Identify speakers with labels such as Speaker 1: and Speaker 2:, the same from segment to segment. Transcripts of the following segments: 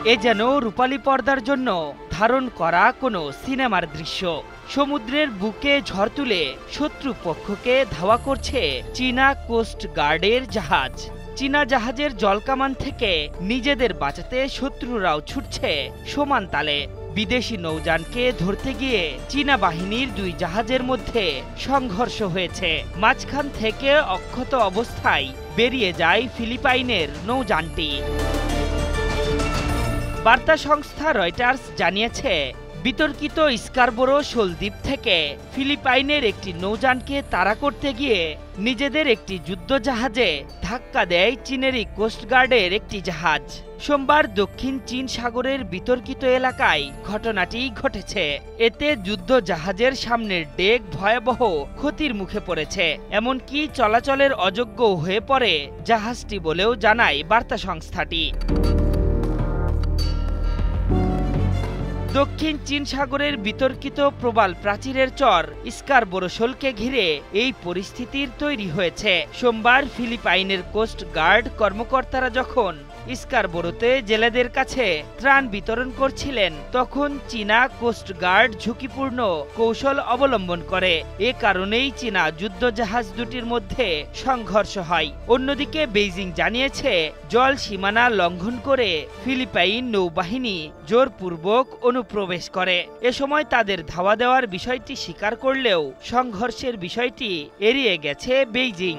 Speaker 1: এ যেন রূপালী পর্দার জন্য ধারণ করা কোনো সিনেমার দৃশ্য। সমুদ্রের বুকে ঝড় তুলে শত্রুপক্ষকে ধাওয়া করছে চীনা কোস্ট গার্ডের জাহাজ। চীনা জাহাজের জলকামান থেকে নিজেদের বাঁচাতে শত্রুরাও ছুটছে সমান তালে। বিদেশি নৌযানকে ধরতে গিয়ে চীনা বাহিনীর দুই জাহাজের মধ্যে সংঘর্ষ হয়েছে। মাঝখান থেকে অক্ষত অবস্থায় বেরিয়ে যায় ফিলিপাইনের নৌযানটি। বার্তা সংস্থা রয়টার্স জানিয়েছে, বিতর্কিত স্কারবোরো শোল দ্বীপ থেকে ফিলিপাইনের একটি নৌযানকে তাড়া করতে গিয়ে নিজেদের একটি যুদ্ধজাহাজে ধাক্কা দেয় চীনেরই কোস্টগার্ডের একটি জাহাজ। সোমবার দক্ষিণ চীন সাগরের বিতর্কিত এলাকায় ঘটনাটি ঘটেছে। এতে যুদ্ধজাহাজের সামনের ডেক ভয়াবহ ক্ষতির মুখে পড়েছে, এমনকি চলাচলের অযোগ্য হয়ে পড়ে জাহাজটি বলেও জানায় বার্তা সংস্থাটি। দক্ষিণ চীন সাগরের বিতর্কিত প্রবাল প্রাচীরের চর স্কারবোরো শোলকে ঘিরে এই পরিস্থিতির তৈরি হয়েছে। সোমবার ফিলিপাইনের কোস্ট গার্ড কর্মকর্তারা যখন স্কারবোরোতে জেলেদের কাছে ত্রাণ বিতরণ করছিলেন, তখন চীনা কোস্ট গার্ড ঝুঁকিপূর্ণ কৌশল অবলম্বন করে। এ কারণেই চীনা যুদ্ধজাহাজ দুটির মধ্যে সংঘর্ষ হয়। অন্যদিকে বেইজিং জানিয়েছে, জল সীমানা লঙ্ঘন করে ফিলিপাইন নৌবাহিনী জোরপূর্বক অনুপ্রবেশ করে। এ সময় তাদের ধাওয়া দেওয়ার বিষয়টি স্বীকার করলেও সংঘর্ষের বিষয়টি এড়িয়ে গেছে বেইজিং।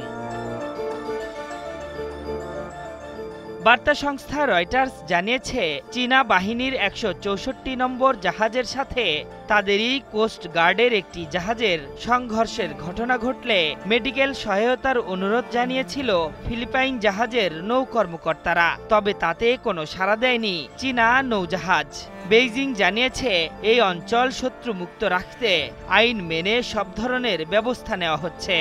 Speaker 1: বার্তা সংস্থা রয়টার্স জানিয়েছে, চীনা বাহিনীর ১৬৪ নম্বর জাহাজের সাথে তাদেরই কোস্ট গার্ডের একটি জাহাজের সংঘর্ষের ঘটনা ঘটলে মেডিকেল সহায়তার অনুরোধ জানিয়েছিল ফিলিপাইন জাহাজের নৌ কর্মকর্তারা। তবে তাতে কোনো সাড়া দেয়নি চীনা নৌজাহাজ। বেইজিং জানিয়েছে, এই অঞ্চল শত্রুমুক্ত রাখতে আইন মেনে সব ধরনের ব্যবস্থা নেওয়া হচ্ছে।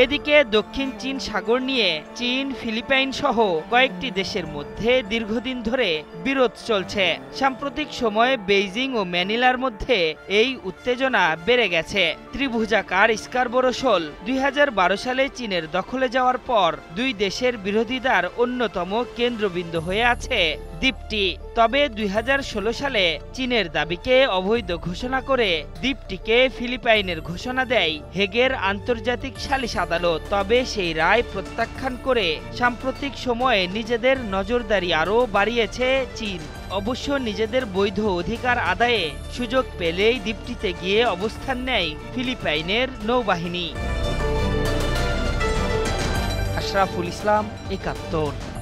Speaker 1: এদিকে দক্ষিণ চীন সাগর নিয়ে চীন, ফিলিপাইন সহ কয়েকটি দেশের মধ্যে দীর্ঘদিন ধরে বিরোধ চলছে। সাম্প্রতিক সময়ে বেইজিং ও ম্যানিলার মধ্যে এই উত্তেজনা বেড়ে গেছে। ত্রিভুজাকার স্কারবোরো শোল ২০১২ সালে চীনের দখলে যাওয়ার পর দুই দেশের বিরোধিতার অন্যতম কেন্দ্রবিন্দু হয়ে আছে দ্বীপটি। তবে ২০১৬ সালে চীনের দাবিকে অবৈধ ঘোষণা করে দ্বীপটিকে ফিলিপাইনের ঘোষণা দেয় হেগের আন্তর্জাতিক সালিশ আদালত। তবে সেই রায় প্রত্যাখ্যান করে সাম্প্রতিক সময়ে নিজেদের নজরদারি আরও বাড়িয়েছে চীন। অবশ্য নিজেদের বৈধ অধিকার আদায়ে সুযোগ পেলেই দ্বীপটিতে গিয়ে অবস্থান নেয় ফিলিপাইনের নৌবাহিনী। আশরাফুল ইসলাম, ৭১।